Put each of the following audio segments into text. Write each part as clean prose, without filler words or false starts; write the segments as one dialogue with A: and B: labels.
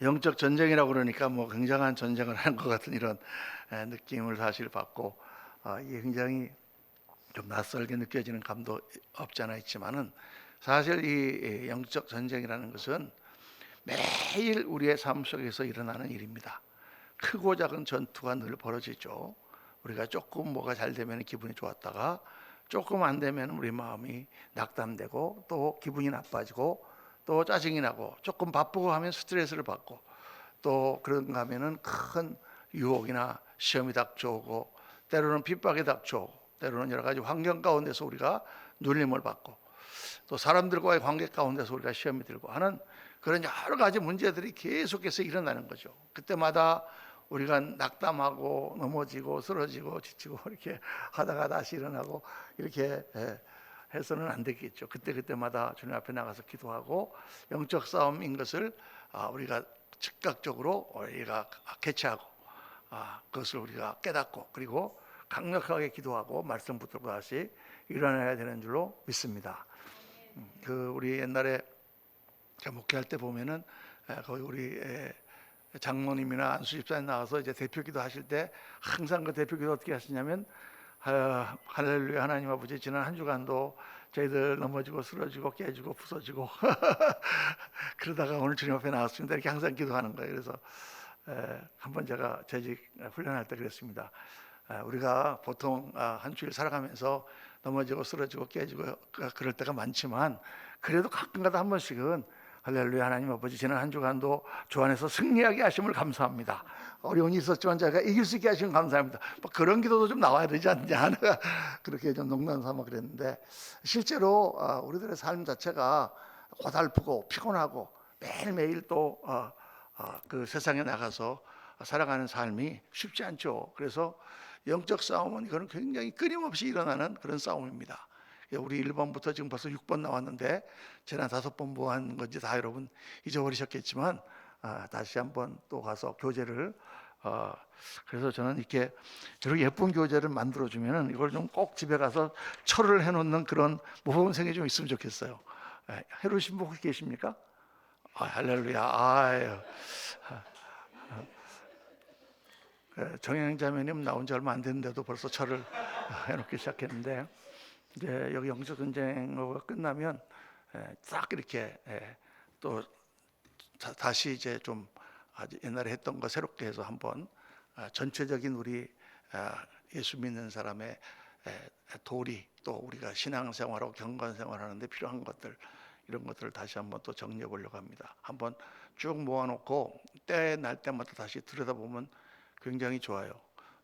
A: 영적 전쟁이라고 그러니까 뭐 굉장한 전쟁을 하는 것 같은 이런 느낌을 사실 받고, 이게 굉장히 좀 낯설게 느껴지는 감도 없지 않아 있지만은, 사실 이 영적 전쟁이라는 것은 매일 우리의 삶 속에서 일어나는 일입니다. 크고 작은 전투가 늘 벌어지죠. 우리가 조금 뭐가 잘 되면 기분이 좋았다가 조금 안 되면 우리 마음이 낙담되고, 또 기분이 나빠지고, 또 짜증이 나고, 조금 바쁘고 하면 스트레스를 받고, 또 그런가 하면은 큰 유혹이나 시험이 닥쳐오고, 때로는 핍박이 닥쳐오고, 때로는 여러 가지 환경 가운데서 우리가 눌림을 받고, 또 사람들과의 관계 가운데서 우리가 시험이 들고 하는 그런 여러 가지 문제들이 계속해서 일어나는 거죠. 그때마다 우리가 낙담하고 넘어지고 쓰러지고 지치고 이렇게 하다가 다시 일어나고 이렇게 해서는 안 되겠죠. 그때마다 주님 앞에 나가서 기도하고, 영적 싸움인 것을 우리가 즉각적으로 우리가 캐치하고, 그것을 우리가 깨닫고, 그리고 강력하게 기도하고 말씀 붙들고 다시 일어나야 되는 줄로 믿습니다. 우리 옛날에 목회할 때 보면은 거기 우리 장모님이나 안수 집사님 나와서 이제 대표기도 하실 때 항상 그 대표기도 어떻게 하시냐면, 할렐루야 하나님 아버지, 지난 한 주간도 저희들 넘어지고 쓰러지고 깨지고 부서지고 그러다가 오늘 주님 앞에 나왔습니다, 이렇게 항상 기도하는 거예요. 그래서 한번 제가 재직 훈련할 때 그랬습니다. 우리가 보통 한 주일 살아가면서 넘어지고 쓰러지고 깨지고 그럴 때가 많지만, 그래도 가끔가다 한 번씩은 할렐루야 하나님 아버지, 지난 한 주간도 주 안에서 승리하게 하심을 감사합니다. 어려움이 있었지만 저희가 이길 수 있게 하시면 감사합니다. 뭐 그런 기도도 좀 나와야 되지 않냐, 그렇게 좀 농담 삼아 그랬는데, 실제로 우리들의 삶 자체가 고달프고 피곤하고 매일매일 또 그 세상에 나가서 살아가는 삶이 쉽지 않죠. 그래서 영적 싸움은 이거는 굉장히 끊임없이 일어나는 그런 싸움입니다. 우리 1번부터 지금 벌써 6번 나왔는데, 지난 5번 뭐 한 건지 다 여러분 잊어버리셨겠지만, 다시 한번 또 가서 교재를, 그래서 저는 이렇게 예쁜 교재를 만들어주면 이걸 좀 꼭 집에 가서 철을 해놓는 그런 모범생이 좀 있으면 좋겠어요. 해놓으신 분 혹시 계십니까? 할렐루야. 아유. 정영자매님 나온 지 얼마 안 됐는데도 벌써 철을 해놓기 시작했는데, 이제 여기 영적 전쟁이 끝나면 딱 이렇게 또 다시 이제 좀 아주 옛날에 했던 거 새롭게 해서 한번 전체적인 우리 예수 믿는 사람의 도리, 또 우리가 신앙생활하고 경건생활하는데 필요한 것들, 이런 것들을 다시 한번 또 정리해 보려고 합니다. 한번 쭉 모아놓고 때 날 때마다 다시 들여다보면 굉장히 좋아요.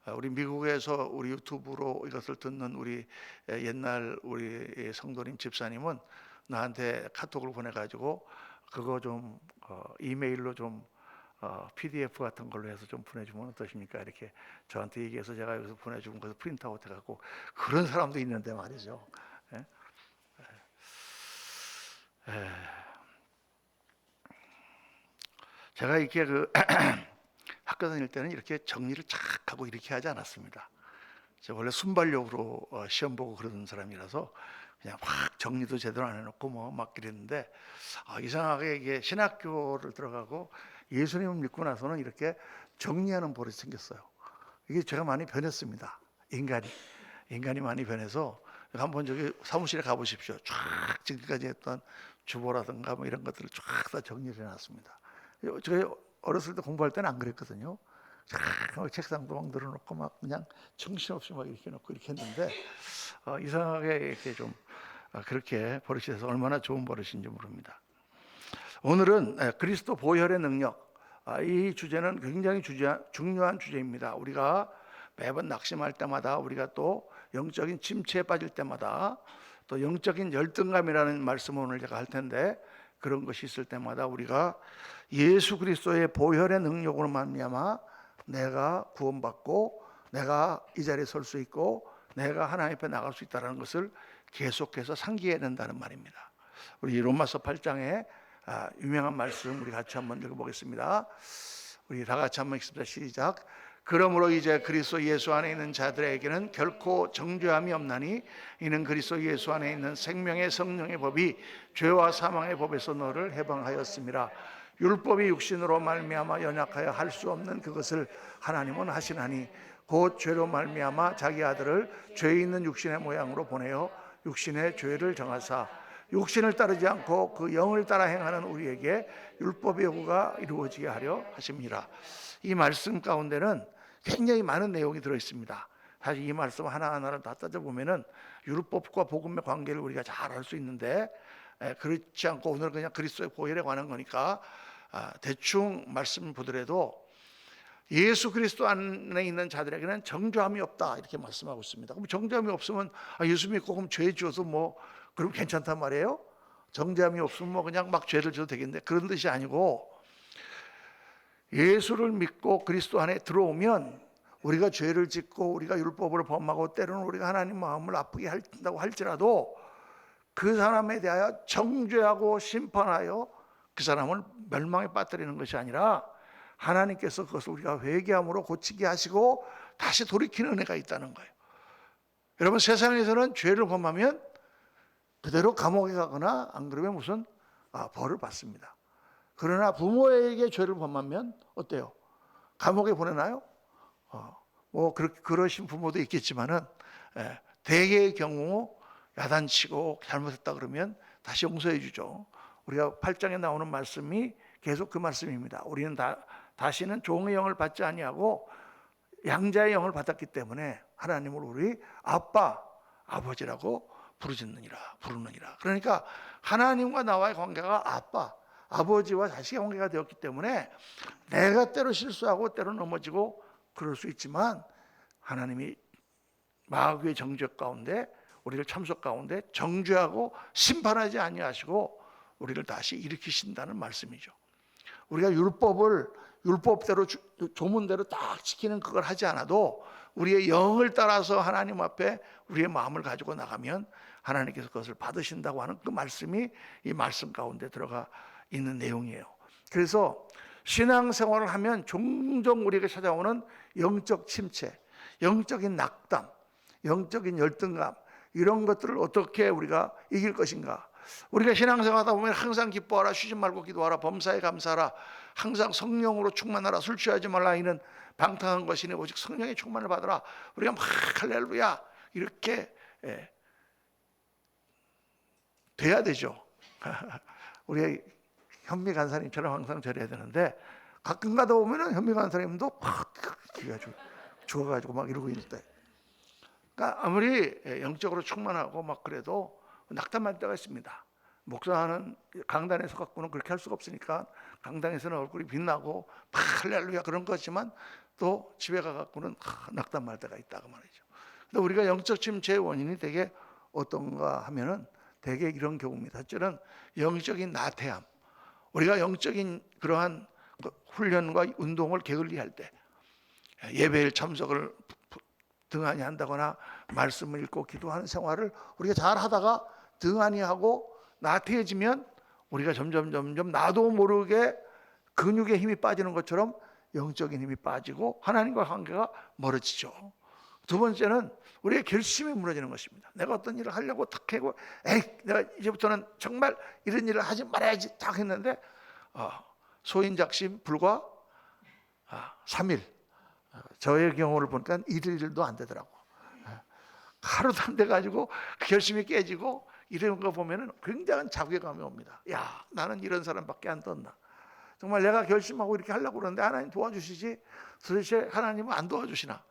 A: 우리 미국에서 우리 유튜브로 이것을 듣는 우리 옛날 우리 성도님 집사님은 나한테 카톡을 보내가지고 그거 좀 이메일로 좀 PDF 같은 걸로 해서 좀 보내주면 어떠십니까? 이렇게 저한테 얘기해서 제가 여기서 보내주면 그래서 프린트아웃 해갖고, 그런 사람도 있는데 말이죠. 예? 제가 이렇게 학교 다닐 때는 이렇게 정리를 착 하고 이렇게 하지 않았습니다. 제가 원래 순발력으로 시험 보고 그러는 사람이라서 그냥 확 정리도 제대로 안 해놓고 뭐 막 이랬는데, 이상하게 이게 신학교를 들어가고 예수님을 믿고 나서는 이렇게 정리하는 버릇이 생겼어요. 이게 제가 많이 변했습니다. 인간이 많이 변해서, 한번 저기 사무실에 가보십시오. 쫙 지금까지 했던 주보라든가 뭐 이런 것들을 쫙 다 정리를 해놨습니다. 제가 어렸을 때 공부할 때는 안 그랬거든요. 쫙 책상도 막 늘어놓고 막 그냥 정신없이 막 이렇게 놓고 이렇게 했는데, 이상하게 이렇게 좀 그렇게 버릇이 돼서 얼마나 좋은 버릇인지 모릅니다. 오늘은 그리스도 보혈의 능력, 이 주제는 굉장히 중요한 주제입니다. 우리가 매번 낙심할 때마다, 우리가 또 영적인 침체에 빠질 때마다, 또 영적인 열등감이라는 말씀을 오늘 제가 할 텐데, 그런 것이 있을 때마다 우리가 예수 그리스도의 보혈의 능력으로 말미암아 내가 구원받고 내가 이 자리에 설 수 있고 내가 하나님 앞에 나갈 수 있다는 것을 계속해서 상기해야 된다는 말입니다. 우리 로마서 8장에 유명한 말씀 우리 같이 한번 읽어보겠습니다. 우리 다 같이 한번 읽습니다. 시작. 그러므로 이제 그리스도 예수 안에 있는 자들에게는 결코 정죄함이 없나니, 이는 그리스도 예수 안에 있는 생명의 성령의 법이 죄와 사망의 법에서 너를 해방하였습니다. 율법이 육신으로 말미암아 연약하여 할 수 없는 그것을 하나님은 하시나니 곧 죄로 말미암아 자기 아들을 죄 있는 육신의 모양으로 보내어 육신의 죄를 정하사 육신을 따르지 않고 그 영을 따라 행하는 우리에게 율법의 요구가 이루어지게 하려 하십니다. 이 말씀 가운데는 굉장히 많은 내용이 들어있습니다. 사실 이 말씀 하나하나를 다 따져보면은 율법과 복음의 관계를 우리가 잘 알 수 있는데, 그렇지 않고 오늘 그냥 그리스도의 보혈에 관한 거니까 대충 말씀 보더라도 예수 그리스도 안에 있는 자들에게는 정죄함이 없다 이렇게 말씀하고 있습니다. 그럼 정죄함이 없으면 예수 믿고 그럼 죄 지어도 뭐 그럼 괜찮단 말이에요? 정죄함이 없으면 뭐 그냥 막 죄를 지어도 되겠는데, 그런 뜻이 아니고 예수를 믿고 그리스도 안에 들어오면 우리가 죄를 짓고 우리가 율법을 범하고 때로는 우리가 하나님 마음을 아프게 한다고 할지라도 그 사람에 대하여 정죄하고 심판하여 그 사람을 멸망에 빠뜨리는 것이 아니라 하나님께서 그것을 우리가 회개함으로 고치게 하시고 다시 돌이키는 은혜가 있다는 거예요. 여러분, 세상에서는 죄를 범하면 그대로 감옥에 가거나 안 그러면 무슨 벌을 받습니다. 그러나 부모에게 죄를 범하면 어때요? 감옥에 보내나요? 뭐 그러신 부모도 있겠지만은 대개의 경우 야단치고 잘못했다 그러면 다시 용서해 주죠. 우리가 8장에 나오는 말씀이 계속 그 말씀입니다. 우리는 다시는 종의 영을 받지 아니하고 양자의 영을 받았기 때문에 하나님을 우리 아빠, 아버지라고 부르느니라. 그러니까 하나님과 나와의 관계가 아빠, 아버지와 자식의 관계가 되었기 때문에 내가 때로 실수하고 때로 넘어지고 그럴 수 있지만 하나님이 마귀의 정죄 가운데 우리를 참석 가운데 정죄하고 심판하지 아니하시고 우리를 다시 일으키신다는 말씀이죠. 우리가 율법대로 조문대로 딱 지키는 그걸 하지 않아도 우리의 영을 따라서 하나님 앞에 우리의 마음을 가지고 나가면 하나님께서 그것을 받으신다고 하는 그 말씀이 이 말씀 가운데 들어가 있는 내용이에요. 그래서 신앙생활을 하면 종종 우리에게 찾아오는 영적 침체, 영적인 낙담, 영적인 열등감, 이런 것들을 어떻게 우리가 이길 것인가. 우리가 신앙생활하다 보면 항상 기뻐하라, 쉬지 말고 기도하라, 범사에 감사하라, 항상 성령으로 충만하라, 술 취하지 말라, 이는 방탕한 것이니 오직 성령의 충만을 받으라. 우리가 막 할렐루야 이렇게 돼야 되죠. 우리 현미 간사님처럼 항상 저래야 되는데, 가끔 가다 보면은 현미 간사님도 팍 죽어가지고 막 이러고 있는데, 그러니까 아무리 영적으로 충만하고 막 그래도 낙담할 때가 있습니다. 목사는 강단에서 갖고는 그렇게 할 수가 없으니까 강단에서는 얼굴이 빛나고 할렐루야 그런 거지만 또 집에 가갖고는 낙담할 때가 있다고 말이죠. 근데 우리가 영적 침체의 원인이 되게 어떤가 하면은 되게 이런 경우입니다. 첫째는 영적인 나태함. 우리가 영적인 그러한 훈련과 운동을 게을리할 때, 예배일 참석을 등한히 한다거나 말씀을 읽고 기도하는 생활을 우리가 잘 하다가 등한히 하고 나태해지면 우리가 점점 나도 모르게 근육의 힘이 빠지는 것처럼 영적인 힘이 빠지고 하나님과 관계가 멀어지죠. 두 번째는 우리의 결심이 무너지는 것입니다. 내가 어떤 일을 하려고 탁 하고 내가 이제부터는 정말 이런 일을 하지 말아야지 딱 했는데 소인작심 불과 3일. 저의 경우를 보니까 일도 안 되더라고. 하루도 안 돼가지고 결심이 깨지고 이런 거 보면은 굉장한 자괴감이 옵니다. 야, 나는 이런 사람밖에 안 떴나. 정말 내가 결심하고 이렇게 하려고 그러는데 하나님 도와주시지, 도대체 하나님은 안 도와주시나.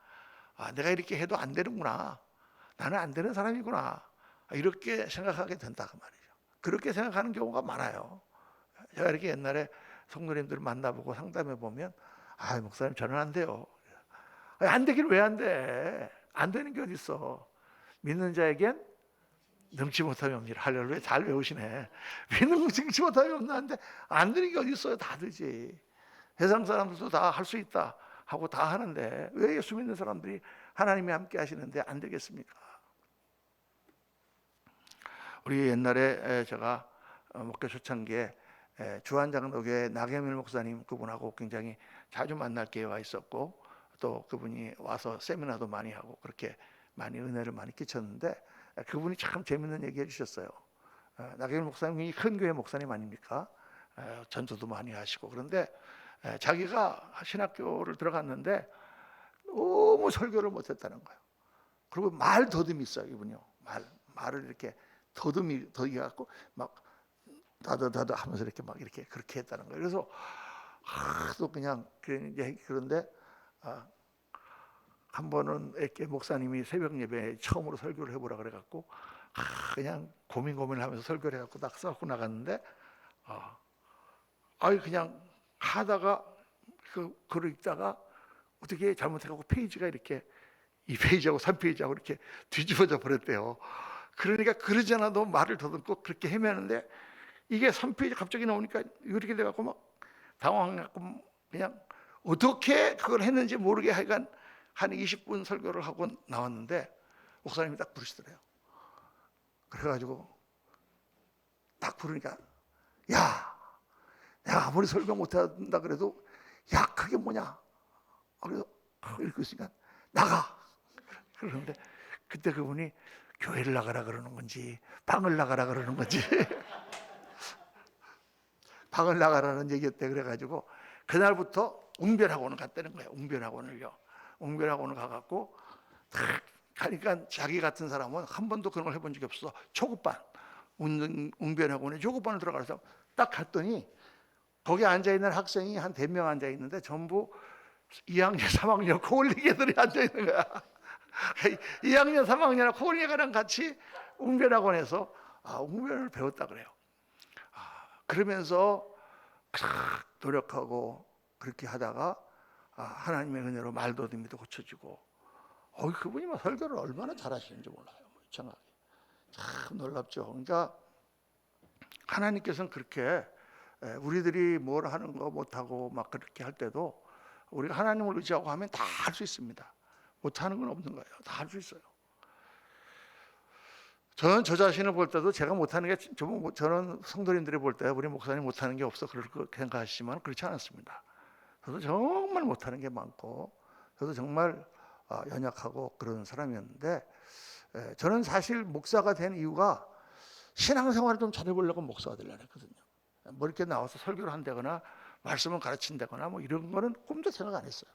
A: 내가 이렇게 해도 안 되는구나. 나는 안 되는 사람이구나. 이렇게 생각하게 된다고 말이죠. 그렇게 생각하는 경우가 많아요. 제가 이렇게 옛날에 성도님들 만나보고 상담해 보면, 목사님 저는 안 돼요. 안 되긴 왜 안 돼? 안 되는 게 어디 있어? 믿는 자에겐 능치 못함이 없니라. 할렐루야, 잘 외우시네. 능치 못함이 없나는데 안 되는 게 어디 있어요? 다 되지. 세상 사람들도 다 할 수 있다 하고 다 하는데 왜 예수 믿는 사람들이 하나님이 함께 하시는데 안 되겠습니까? 우리 옛날에 제가 목회 초창기에 주한장로교회 나경일 목사님, 그분하고 굉장히 자주 만날 기회가 있었고 또 그분이 와서 세미나도 많이 하고 그렇게 많이 은혜를 많이 끼쳤는데, 그분이 참 재밌는 얘기 해주셨어요. 나경일 목사님이 큰 교회 목사님 아닙니까? 전도도 많이 하시고. 그런데 자기가 신학교를 들어갔는데 너무 설교를 못했다는 거예요. 그리고 말 더듬이 있어요, 이분이요. 말을 이렇게 더듬이 갖고 막 다다다다 하면서 이렇게 막 이렇게 그렇게 했다는 거예요. 그래서 또 그냥 그런데 한 번은 이렇게 목사님이 새벽 예배에 처음으로 설교를 해보라 그래갖고 그냥 고민을 하면서 설교를 해갖고 딱 써갖고 나갔는데 그냥 하다가 글을 읽다가 어떻게 잘못해갖고 페이지가 이렇게 2페이지하고 3페이지하고 이렇게 뒤집어져 버렸대요. 그러니까 그러지 않아도 말을 더듬고 그렇게 헤매는데 이게 3페이지 갑자기 나오니까 이렇게 돼갖고 막 당황해갖고 그냥 어떻게 그걸 했는지 모르게 하여간 한 20분 설교를 하고 나왔는데 목사님이 딱 부르시더래요. 그래가지고 딱 부르니까 야, 내가 아무리 설교 못한다 그래도 야, 그게 뭐냐? 그래서 이렇게 있으니까 나가. 그러는데 그때 그분이 교회를 나가라 그러는 건지 방을 나가라 그러는 건지 방을 나가라는 얘기였대. 그래가지고 그날부터 웅변학원을 갔다는 거예요. 웅변학원을 가갖고 딱 가니까 자기 같은 사람은 한 번도 그런 걸 해본 적이 없어. 초급반 웅변학원에 초급반을 들어가서 딱 갔더니 거기 앉아있는 학생이 한 100명 앉아있는데 전부 2학년 3학년 코올링 애들이 앉아있는 거야. 2학년 3학년 코올링 애랑 같이 웅변학원에서 웅변을 배웠다 그래요. 그러면서 노력하고 그렇게 하다가 하나님의 은혜로 말더듬이도 고쳐지고 그분이 막 설교를 얼마나 잘하시는지 몰라요. 이상하게 참 놀랍죠. 그러니까 하나님께서는 그렇게 우리들이 뭘 하는 거 못하고 막 그렇게 할 때도 우리가 하나님을 의지하고 하면 다 할 수 있습니다. 못하는 건 없는 거예요. 다 할 수 있어요. 저는 저 자신을 볼 때도 제가 못하는 게 저는 성도님들이 볼 때 우리 목사님 못하는 게 없어 그렇게 생각하시지만 그렇지 않았습니다. 저도 정말 못하는 게 많고 저도 정말 연약하고 그런 사람이었는데 저는 사실 목사가 된 이유가 신앙생활을 좀 잘해보려고 목사가 되려고 했거든요. 뭐 이렇게 나와서 설교를 한다거나 말씀을 가르친다거나 뭐 이런 거는 꿈도 생각 안 했어요.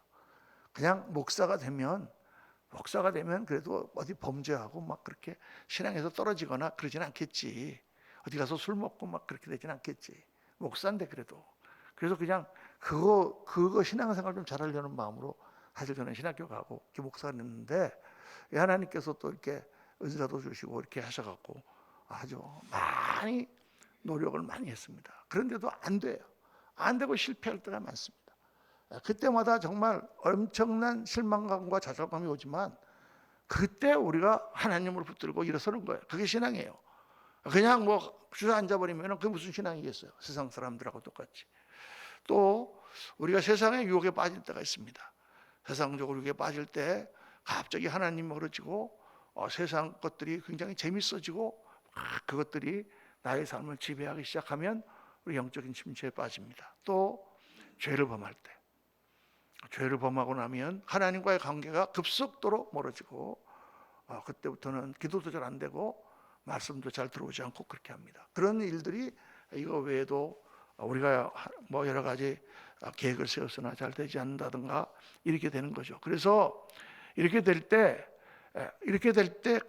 A: 그냥 목사가 되면 그래도 어디 범죄하고 막 그렇게 신앙에서 떨어지거나 그러진 않겠지. 어디 가서 술 먹고 막 그렇게 되진 않겠지. 목사인데 그래도. 그래서 그냥 그거 신앙생활 좀 잘하려는 마음으로 사실 저는 신학교 가고 이렇게 목사가 됐는데 하나님께서 또 이렇게 은사도 주시고 이렇게 하셔갖고 아주 많이 노력을 많이 했습니다. 그런데도 안 돼요. 안 되고 실패할 때가 많습니다. 그때마다 정말 엄청난 실망감과 좌절감이 오지만 그때 우리가 하나님을 붙들고 일어서는 거예요. 그게 신앙이에요. 그냥 뭐 주저앉아버리면 그게 무슨 신앙이겠어요. 세상 사람들하고 똑같이. 또 우리가 세상의 유혹에 빠질 때가 있습니다. 세상적으로 유혹에 빠질 때 갑자기 하나님 멀어지고 세상 것들이 굉장히 재밌어지고 그것들이 나의 삶을 지배하기 시작하면 우리 영적인 침체에 빠집니다. 또 죄를 범할 때 죄를 범하고 나면 하나님과의 관계가 급속도로 멀어지고 그때부터는 기도도 잘 안 되고 말씀도 잘 들어오지 않고 그렇게 합니다. 그런 일들이 이거 외에도 우리가 뭐 여러 가지 계획을 세웠으나 잘 되지 않는다든가 이렇게 되는 거죠. 그래서 이렇게 될 때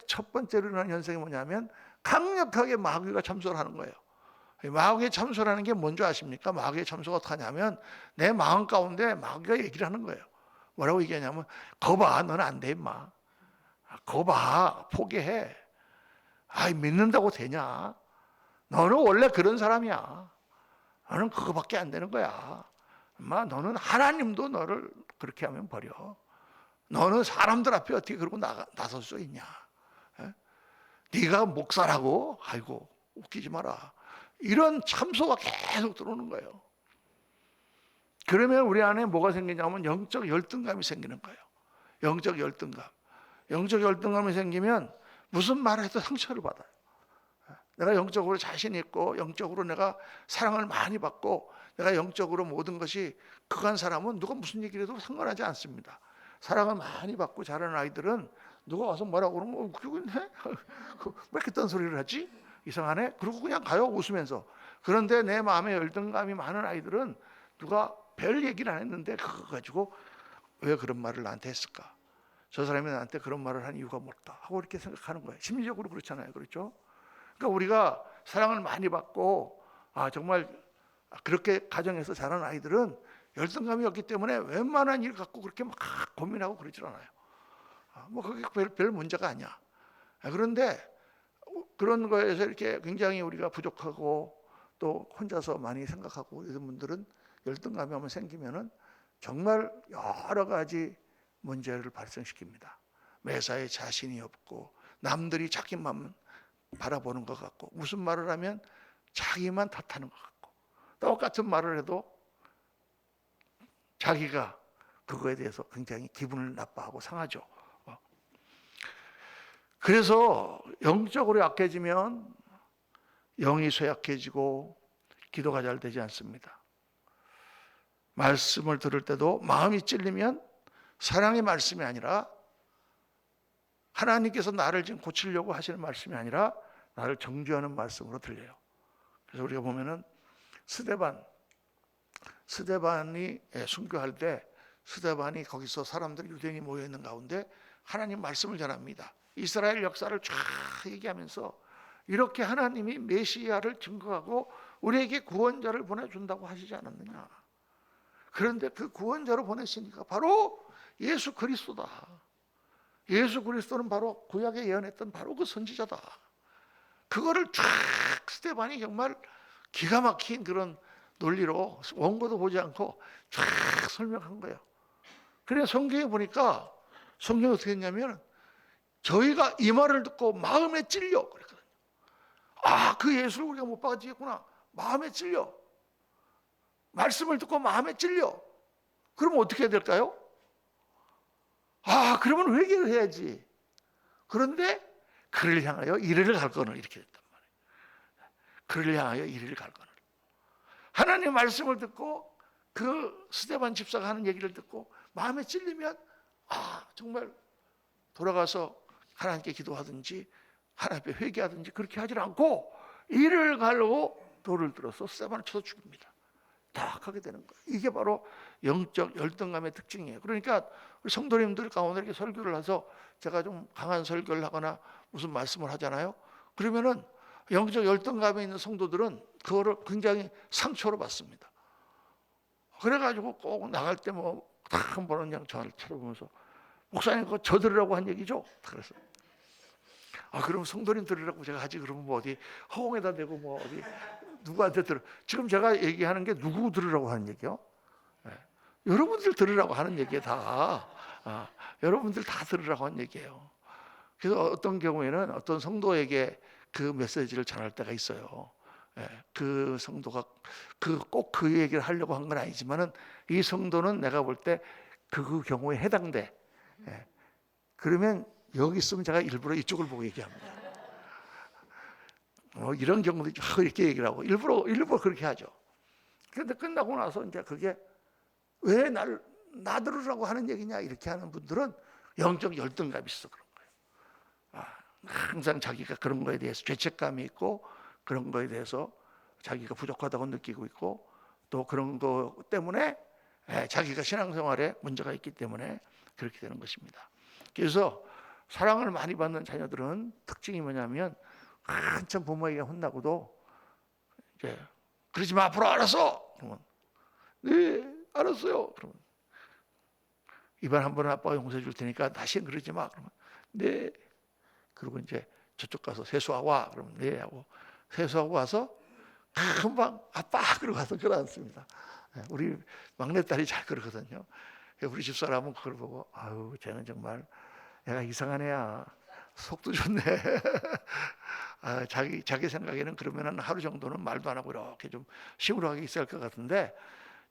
A: 첫 번째로 일어나는 현상이 뭐냐면 강력하게 마귀가 참소를 하는 거예요. 마귀의 참소라는 게 뭔지 아십니까? 마귀의 참소가 어떻게 하냐면 내 마음 가운데 마귀가 얘기를 하는 거예요. 뭐라고 얘기하냐면 거봐 너는 안 돼 임마. 거봐 포기해. 믿는다고 되냐? 너는 원래 그런 사람이야. 너는 그거밖에 안 되는 거야. 엄마 너는 하나님도 너를 그렇게 하면 버려. 너는 사람들 앞에 어떻게 그러고 나설 수 있냐? 네가 목사라고? 아이고 웃기지 마라. 이런 참소가 계속 들어오는 거예요. 그러면 우리 안에 뭐가 생기냐면 영적 열등감이 생기는 거예요. 영적 열등감. 영적 열등감이 생기면 무슨 말을 해도 상처를 받아요. 내가 영적으로 자신 있고 영적으로 내가 사랑을 많이 받고 내가 영적으로 모든 것이 그간 사람은 누가 무슨 얘기를 해도 상관하지 않습니다. 사랑을 많이 받고 자라는 아이들은 누가 와서 뭐라고 그러면 웃기고 있네? 왜 이렇게 딴소리를 하지? 이상하네? 그러고 그냥 가요 웃으면서. 그런데 내 마음에 열등감이 많은 아이들은 누가 별 얘기를 안 했는데 그거 가지고 왜 그런 말을 나한테 했을까? 저 사람이 나한테 그런 말을 한 이유가 뭘까? 하고 이렇게 생각하는 거예요. 심리적으로 그렇잖아요. 그렇죠? 그러니까 우리가 사랑을 많이 받고 정말 그렇게 가정에서 자란 아이들은 열등감이 없기 때문에 웬만한 일 갖고 그렇게 막 고민하고 그러질 않아요. 뭐 그게 별 문제가 아니야. 그런데 그런 거에서 이렇게 굉장히 우리가 부족하고 또 혼자서 많이 생각하고 이런 분들은 열등감이 한번 생기면은 정말 여러 가지 문제를 발생시킵니다. 매사에 자신이 없고 남들이 자기만 바라보는 것 같고 무슨 말을 하면 자기만 탓하는 것 같고 똑같은 말을 해도 자기가 그거에 대해서 굉장히 기분을 나빠하고 상하죠. 그래서 영적으로 약해지면 영이 쇠약해지고 기도가 잘 되지 않습니다. 말씀을 들을 때도 마음이 찔리면 사랑의 말씀이 아니라 하나님께서 나를 지금 고치려고 하시는 말씀이 아니라 나를 정죄하는 말씀으로 들려요. 그래서 우리가 보면은 스데반이 순교할 때 스데반이 거기서 사람들이 유대인이 모여 있는 가운데 하나님 말씀을 전합니다. 이스라엘 역사를 쫙 얘기하면서 이렇게 하나님이 메시아를 증거하고 우리에게 구원자를 보내준다고 하시지 않았느냐. 그런데 그 구원자로 보내시니까 바로 예수 그리스도다. 예수 그리스도는 바로 구약에 예언했던 바로 그 선지자다. 그거를 쫙 스데반이 정말 기가 막힌 그런 논리로 원고도 보지 않고 쫙 설명한 거예요. 그래 성경에 보니까 성경이 어떻게 했냐면 저희가 이 말을 듣고 마음에 찔려 그랬거든요. 그 예수를 우리가 못 받아주겠구나. 마음에 찔려. 말씀을 듣고 마음에 찔려. 그러면 어떻게 해야 될까요? 그러면 회개를 해야지. 그런데 그를 향하여 이르를 갈거늘 이렇게 됐단 말이에요. 그를 향하여 이르를 갈거늘. 하나님의 말씀을 듣고 그 스데반 집사가 하는 얘기를 듣고 마음에 찔리면 정말 돌아가서 하나님께 기도하든지 하나님께 회개하든지 그렇게 하지 않고 이를 갈고 돌을 들어서 스데반을 쳐서 죽입니다. 딱 하게 되는 거예요. 이게 바로 영적 열등감의 특징이에요. 그러니까 우리 성도님들 가운데 이렇게 설교를 해서 제가 좀 강한 설교를 하거나 무슨 말씀을 하잖아요. 그러면은 영적 열등감에 있는 성도들은 그거를 굉장히 상처로 받습니다. 그래가지고 꼭 나갈 때 딱 한 번은 그냥 저를 쳐다보면서 목사님 그거 저 들으라고 한 얘기죠? 그래서 그럼 성도님 들으라고 제가 하지 그러면 어디 허공에다 대고 어디 누구한테 들어? 지금 제가 얘기하는 게 누구 들으라고 하는 얘기요? 여러분들 들으라고 하는 얘기에 다 여러분들 다 들으라고 하는 얘기예요. 그래서 어떤 경우에는 어떤 성도에게 그 메시지를 전할 때가 있어요. 그 성도가 꼭 그 얘기를 하려고 한 건 아니지만은 이 성도는 내가 볼 때 그 경우에 해당돼. 그러면 여기 있으면 제가 일부러 이쪽을 보고 얘기합니다. 이런 경우도 이렇게 얘기를 하고 일부러 그렇게 하죠. 그런데 끝나고 나서 이제 그게 왜 나 들으라고 하는 얘기냐 이렇게 하는 분들은 영적 열등감이 있어 그런 거예요. 항상 자기가 그런 거에 대해서 죄책감이 있고 그런 거에 대해서 자기가 부족하다고 느끼고 있고 또 그런 거 때문에 자기가 신앙생활에 문제가 있기 때문에 그렇게 되는 것입니다. 그래서 사랑을 많이 받는 자녀들은 특징이 뭐냐면 한참 부모에게 혼나고도 이제 그러지 마 앞으로 알았어. 그러면 네 알았어요. 그러면 이번 한 번은 아빠가 용서해 줄 테니까 다시는 그러지 마. 그러면 네. 그리고 이제 저쪽 가서 세수하고 와. 그러면 네 하고 세수하고 와서 금방 아빠 그러고 가서 끌어안습니다. 우리 막내딸이 잘 그러거든요. 우리 집사람은 그걸 보고 쟤는 정말 애가 이상한 애야. 속도 좋네. 자기 생각에는 그러면은 하루 정도는 말도 안 하고 이렇게 좀 시무룩하게 있을 것 같은데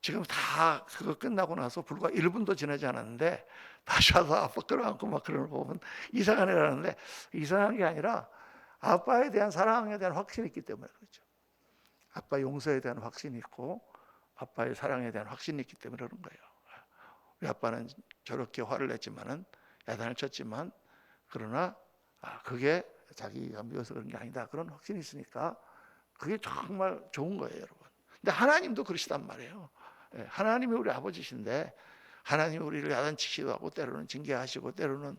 A: 지금 다 그거 끝나고 나서 불과 1분도 지나지 않았는데 다시 와서 아빠 끌어안고 막 그러는 거 보면 이상한 애라는데 이상한 게 아니라 아빠에 대한 사랑에 대한 확신이 있기 때문에 그렇죠. 아빠 용서에 대한 확신이 있고 아빠의 사랑에 대한 확신이 있기 때문에 그런 거예요. 우리 아빠는 저렇게 화를 냈지만은 야단을 쳤지만 그러나 그게 자기가 미워서 그런 게 아니다. 그런 확신이 있으니까 그게 정말 좋은 거예요, 여러분. 근데 하나님도 그러시단 말이에요. 하나님이 우리 아버지신데 하나님이 우리를 야단치기도 하고 때로는 징계하시고 때로는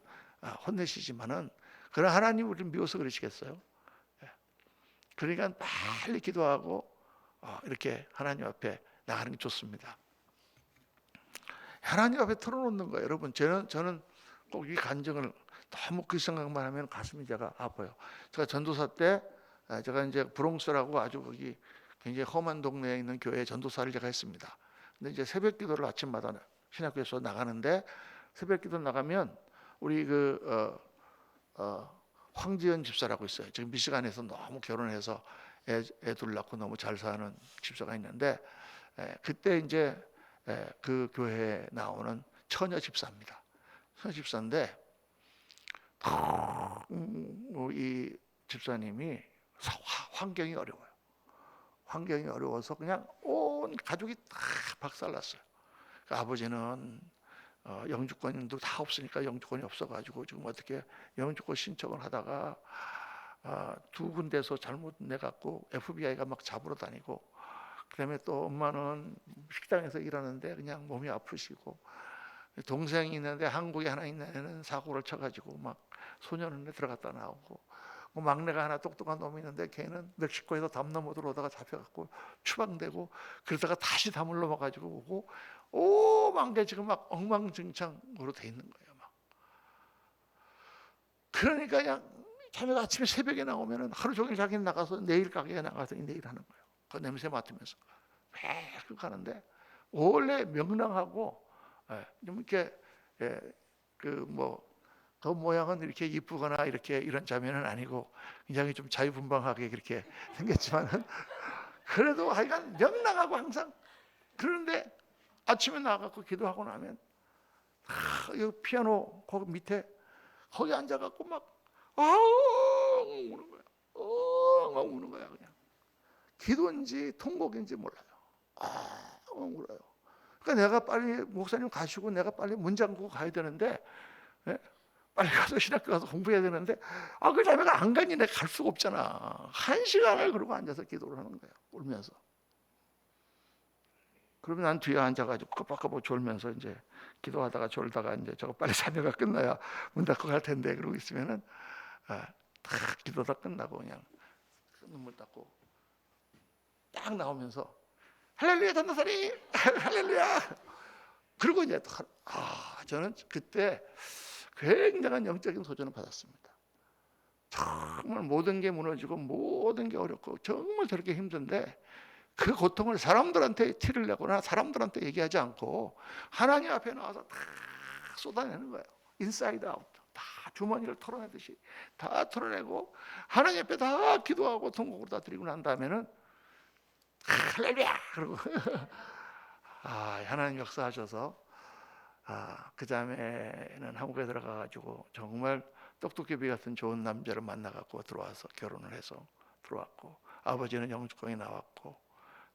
A: 혼내시지만은 그런 하나님 우리를 미워서 그러시겠어요? 그러니까 빨리 기도하고 이렇게 하나님 앞에 나가는 게 좋습니다. 하나님 앞에 털어놓는 거예요, 여러분. 저는 꼭 이 간증을 너무 그 생각만 하면 가슴이 제가 아파요. 제가 전도사 때 제가 이제 브롱스라고 아주 거기 굉장히 험한 동네에 있는 교회에 전도사를 제가 했습니다. 근데 이제 새벽 기도를 아침마다 신학교에서 나가는데 새벽 기도 나가면 우리 황지연 집사라고 있어요. 지금 미시간에서 너무 결혼해서 애둘 낳고 너무 잘 사는 집사가 있는데 그때 이제 그 교회에 나오는 처녀 집사입니다. 처녀 집사인데 이 집사님이 환경이 어려워요. 환경이 어려워서 그냥 온 가족이 다 박살났어요. 그러니까 아버지는 영주권도 다 없으니까 영주권이 없어가지고 지금 어떻게 영주권 신청을 하다가 두 군데서 잘못 내갖고 FBI가 막 잡으러 다니고, 그다음에 또 엄마는 식당에서 일하는데 그냥 몸이 아프시고, 동생이 있는데 한국에 하나 있는 애는 사고를 쳐가지고 막 소년원에 들어갔다 나오고, 막내가 하나 똑똑한 놈이 있는데 걔는 멕시코에서 담 넘어 들어오다가 잡혀갖고 추방되고, 그러다가 다시 담을 넘어가지고 오고, 오만 개 지금 막 엉망진창으로 돼 있는 거예요. 막. 그러니까 그냥 자매가 아침에 새벽에 나오면은 하루 종일 자기는 나가서 내일 가게에 나가서 내일 하는 거예요. 그 냄새 맡으면서 매일 가는데 원래 명랑하고 좀 이렇게 그 모양은 이렇게 이쁘거나 이렇게 이런 자매는 아니고 굉장히 좀 자유분방하게 그렇게 생겼지만은 그래도 하여간 명랑하고 항상. 그런데 아침에 나가고 기도하고 나면 이 피아노 거기 밑에 거기 앉아갖고 막 우는 거야. 우는 거야 그냥. 기도인지 통곡인지 몰라요. 울어요. 그러니까 내가 빨리 목사님 가시고 내가 빨리 문 잠그고 가야 되는데 빨리 가서 신학교 가서 공부해야 되는데 그 자매가 안 가니 내가 갈 수가 없잖아. 1시간을 그러고 앉아서 기도를 하는 거예요. 울면서. 그러면 난 뒤에 앉아가지고 끄박끄박 졸면서 이제 기도하다가 졸다가 이제 저거 빨리 자녀가 끝나야 문 닫고 갈 텐데 그러고 있으면은 다 기도 다 끝나고 그냥 눈물 닦고 딱 나오면서 할렐루야 전도사님 할렐루야. 그리고 이제 저는 그때 굉장한 영적인 소전을 받았습니다. 정말 모든 게 무너지고 모든 게 어렵고 정말 저렇게 힘든데 그 고통을 사람들한테 티를 내거나 사람들한테 얘기하지 않고 하나님 앞에 나와서 다 쏟아내는 거예요. 인사이드 아웃. 다 주머니를 털어내듯이 다 털어내고 하나님 앞에 다 기도하고 통곡을 다 드리고 난 다음에는 할렐루야 그러고 하나님 역사하셔서 그 다음에는 한국에 들어가가지고 정말 똑똑개비 같은 좋은 남자를 만나갖고 들어와서 결혼을 해서 들어왔고, 아버지는 영주권이 나왔고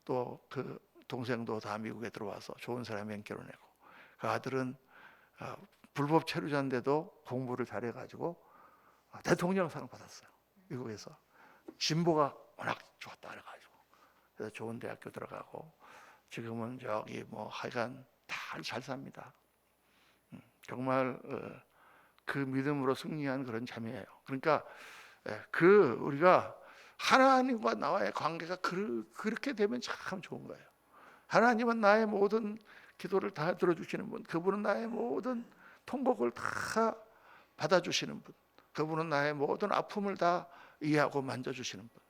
A: 또 그 동생도 다 미국에 들어와서 좋은 사람이 결혼했고, 그 아들은 불법 체류자인데도 공부를 잘해가지고 대통령상 받았어요. 미국에서. 진보가 워낙 좋았다 그래가지고 그래서 좋은 대학교 들어가고 지금은 저기 하여간 다 잘 삽니다. 정말 그 믿음으로 승리한 그런 자매예요. 그러니까 우리가 하나님과 나와의 관계가 그렇게 되면 참 좋은 거예요. 하나님은 나의 모든 기도를 다 들어주시는 분, 그분은 나의 모든 통곡을 다 받아주시는 분, 그분은 나의 모든 아픔을 다 이해하고 만져주시는 분,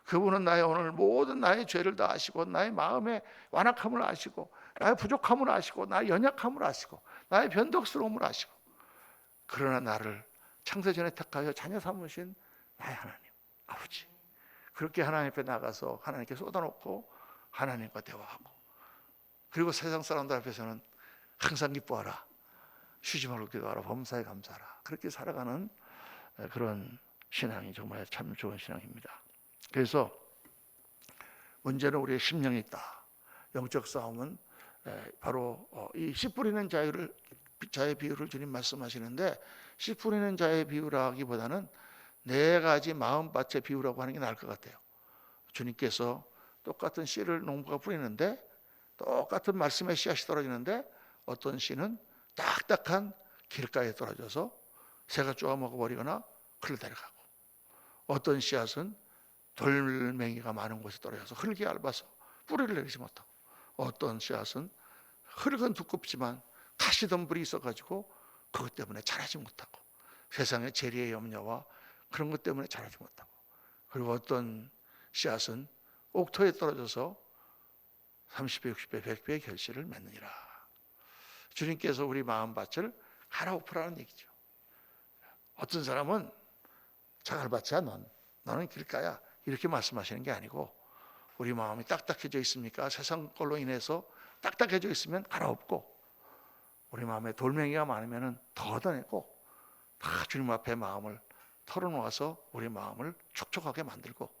A: 그분은 나의 오늘 모든 나의 죄를 다 아시고 나의 마음의 완악함을 아시고 나의 부족함을 아시고 나의 연약함을 아시고 나의 변덕스러움을 아시고, 그러나 나를 창세전에 택하여 자녀 삼으신 나의 하나님 아버지, 그렇게 하나님 앞에 나가서 하나님께 쏟아놓고 하나님과 대화하고, 그리고 세상 사람들 앞에서는 항상 기뻐하라, 쉬지 말고 기도하라, 범사에 감사하라, 그렇게 살아가는 그런 신앙이 정말 참 좋은 신앙입니다. 그래서 문제는 우리의 심령에 있다. 영적 싸움은 바로 이 씨 뿌리는 자의 비유를 주님 말씀하시는데, 씨 뿌리는 자의 비유라기보다는 네 가지 마음밭의 비유라고 하는 게 나을 것 같아요. 주님께서 똑같은 씨를 농부가 뿌리는데 똑같은 말씀의 씨앗이 떨어지는데 어떤 씨는 딱딱한 길가에 떨어져서 새가 쪼아 먹어버리거나 흘러내려가고, 어떤 씨앗은 돌멩이가 많은 곳에 떨어져서 흙이 얇아서 뿌리를 내리지 못하고, 어떤 씨앗은 흙은 두껍지만 가시덤불이 있어가지고 그것 때문에 자라지 못하고, 세상의 재리의 염려와 그런 것 때문에 자라지 못하고, 그리고 어떤 씨앗은 옥토에 떨어져서 30배, 60배, 100배의 결실을 맺느니라. 주님께서 우리 마음밭을 갈아엎으라는 얘기죠. 어떤 사람은 자갈밭이야, 너는 길가야, 이렇게 말씀하시는 게 아니고, 우리 마음이 딱딱해져 있습니까? 세상 걸로 인해서 딱딱해져 있으면 갈아엎고, 우리 마음에 돌멩이가 많으면 더 걷어내고, 다 주님 앞에 마음을 털어놓아서 우리 마음을 촉촉하게 만들고,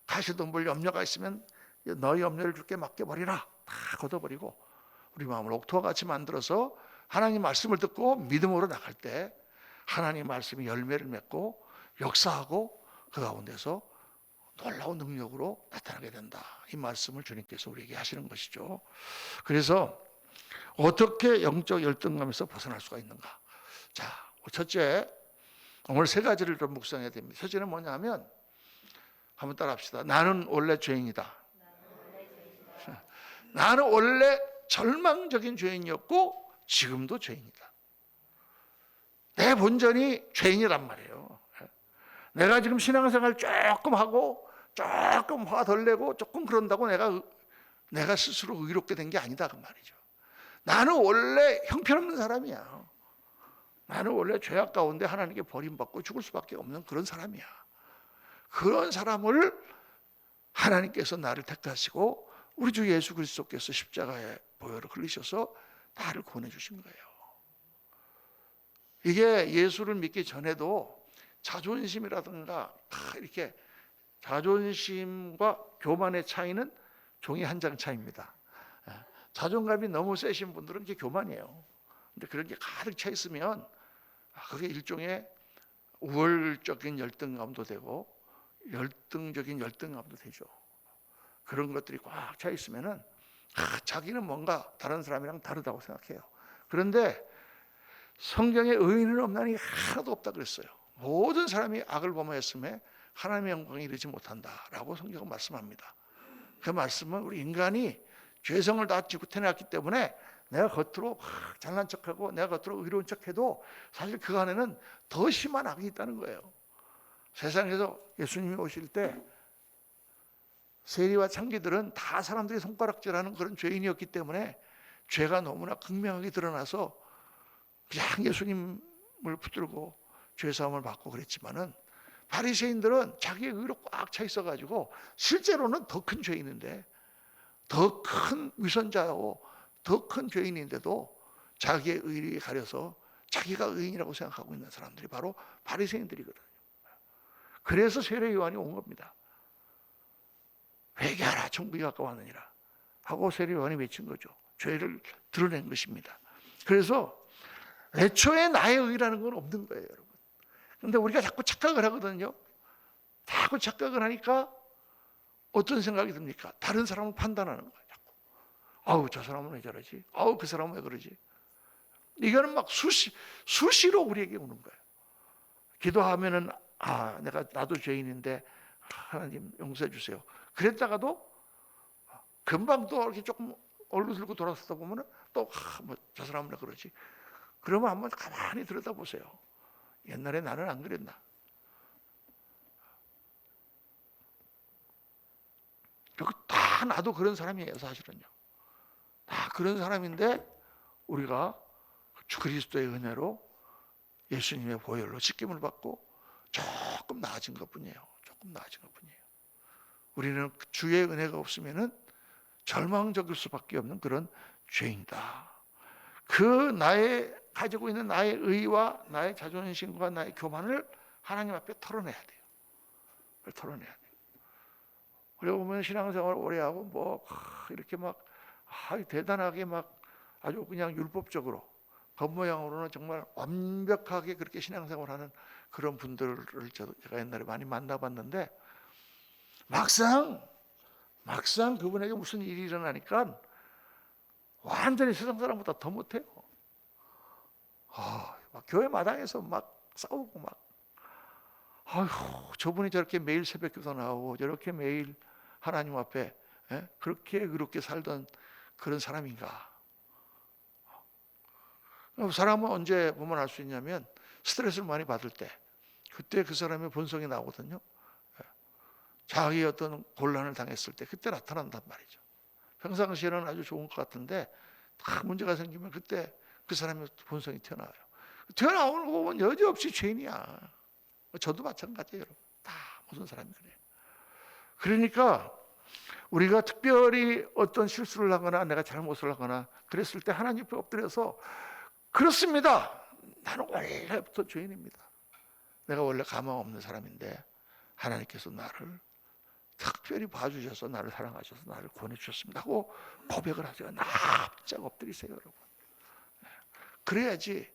A: 가시덤불 염려가 있으면 너희 염려를 주께 맡겨버리라, 다 걷어버리고, 우리 마음을 옥토와 같이 만들어서 하나님 말씀을 듣고 믿음으로 나갈 때 하나님 말씀이 열매를 맺고 역사하고 그 가운데서 놀라운 능력으로 나타나게 된다. 이 말씀을 주님께서 우리에게 하시는 것이죠. 그래서 어떻게 영적 열등감에서 벗어날 수가 있는가? 자, 첫째, 오늘 세 가지를 좀 묵상해야 됩니다. 첫째는 뭐냐면, 한번 따라합시다. 나는 원래 죄인이다. 나는 원래 절망적인 죄인이었고 지금도 죄인이다. 내 본전이 죄인이란 말이에요. 내가 지금 신앙생활 조금 하고 조금 화 덜 내고 조금 그런다고 내가 스스로 의롭게 된 게 아니다, 그 말이죠. 나는 원래 형편없는 사람이야. 나는 원래 죄악 가운데 하나님께 버림받고 죽을 수밖에 없는 그런 사람이야. 그런 사람을 하나님께서 나를 택하시고 우리 주 예수 그리스도께서 십자가에 보혈을 흘리셔서 나를 구원해 주신 거예요. 이게 예수를 믿기 전에도 자존심이라든가 이렇게 자존심과 교만의 차이는 종이 한 장 차이입니다. 자존감이 너무 세신 분들은 이게 교만이에요. 근데 그런 게 가득 차 있으면 그게 일종의 우월적인 열등감도 되고 열등적인 열등감도 되죠. 그런 것들이 꽉 차 있으면은 자기는 뭔가 다른 사람이랑 다르다고 생각해요. 그런데 성경에 의인은 없나니 하나도 없다 그랬어요. 모든 사람이 악을 범하였음에 하나님의 영광에 이르지 못한다라고 성경은 말씀합니다. 그 말씀은 우리 인간이 죄성을 다 지고 태어났기 때문에 내가 겉으로 잘난 척하고 내가 겉으로 의로운 척해도 사실 그 안에는 더 심한 악이 있다는 거예요. 세상에서 예수님이 오실 때 세리와 창기들은 다 사람들이 손가락질하는 그런 죄인이었기 때문에 죄가 너무나 극명하게 드러나서 그냥 예수님을 붙들고 죄사함을 받고 그랬지만은, 바리새인들은 자기의 의로 꽉 차 있어가지고 실제로는 더 큰 죄인인데, 더 큰 위선자고 더 큰 죄인인데도 자기의 의를 가려서 자기가 의인이라고 생각하고 있는 사람들이 바로 바리새인들이거든요. 그래서 세례 요한이 온 겁니다. 회개하라, 천국이 가까웠느니라 하고 세례 요한이 외친 거죠. 죄를 드러낸 것입니다. 그래서 애초에 나의 의라는 건 없는 거예요, 여러분. 그런데 우리가 자꾸 착각을 하거든요. 자꾸 착각을 하니까 어떤 생각이 듭니까? 다른 사람을 판단하는 거예요. 자꾸. 아우, 저 사람은 왜 저러지? 아우, 그 사람은 왜 그러지? 이거는 막 수시로 우리에게 오는 거예요. 기도하면은 나도 죄인인데 하나님 용서해 주세요. 그랬다가도 금방 또 이렇게 조금 얼굴 들고 돌아서다 보면은 또 저 사람은 왜 그러지? 그러면 한번 가만히 들여다보세요. 옛날에 나는 안 그랬나? 다 나도 그런 사람이에요, 사실은요. 다 그런 사람인데 우리가 주 그리스도의 은혜로 예수님의 보혈로 씻김을 받고 조금 나아진 것뿐이에요. 조금 나아진 것뿐이에요. 우리는 주의 은혜가 없으면은 절망적일 수밖에 없는 그런 죄인이다. 그 나의 가지고 있는 나의 의와 나의 자존심과 나의 교만을 하나님 앞에 털어내야 돼요. 털어내야 돼요. 그리고 보면 신앙생활 오래 하고 이렇게 대단하게 아주 그냥 율법적으로 겉모양으로는 정말 완벽하게 그렇게 신앙생활하는 그런 분들을 제가 옛날에 많이 만나봤는데 막상 막상 그분에게 무슨 일이 일어나니까 완전히 세상 사람보다 더 못해요. 막 교회 마당에서 막 싸우고 막, 아휴, 저분이 저렇게 매일 새벽기도 나오고 저렇게 매일 하나님 앞에 그렇게 의롭게 살던 그런 사람인가? 사람은 언제 보면 알 수 있냐면 스트레스를 많이 받을 때, 그때 그 사람의 본성이 나오거든요. 자기 어떤 곤란을 당했을 때 그때 나타난단 말이죠. 평상시에는 아주 좋은 것 같은데 다 문제가 생기면 그때 그 사람의 본성이 튀어나와요. 튀어나오는 거 보면 여지없이 죄인이야. 저도 마찬가지예요, 여러분. 다 모든 사람이 그래요. 그러니까 우리가 특별히 어떤 실수를 하거나 내가 잘못을 하거나 그랬을 때 하나님 앞에 엎드려서, 그렇습니다, 나는 원래부터 죄인입니다. 내가 원래 가망 없는 사람인데 하나님께서 나를 특별히 봐주셔서 나를 사랑하셔서 나를 구원해주셨습니다 하고 고백을 하세요. 납작 엎드리세요, 여러분. 그래야지